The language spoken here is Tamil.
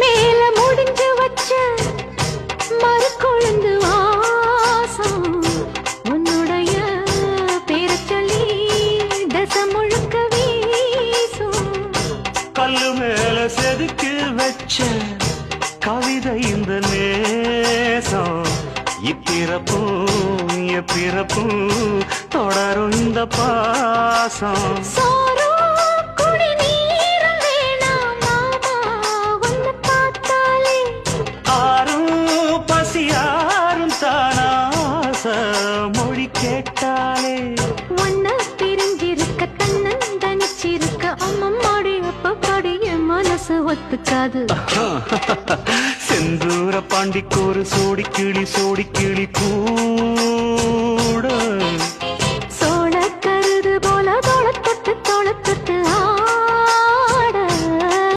மேல முடிஞ்சு வச்ச மறுக்கொழுந்து வாசம் உன்னுடைய பேரச் சொல்லி தசை முழுக்க வீசும். கல்லு மேல செதுக்கி வச்ச கவிதை இந்த நேசம் இப்பிறப்பும் எப்பிறப்பும் தொடரும் இந்த பாசம். சோறும் குடிநீரும் வேணாம் மாமா உன்னை பார்த்தாலே. ஆரும் பசியாரும் தானாச மொழி கேட்டாலே. உன்னை பிரிஞ்சிருக்க தன்னந்தனிச்சிருக்க அம்மம்மாடி அப்பப்பாடி என் மனசு ஒத்துக்காது. செந்தூர பாண்டிக்கு ஒரு சோடி கிளி கூட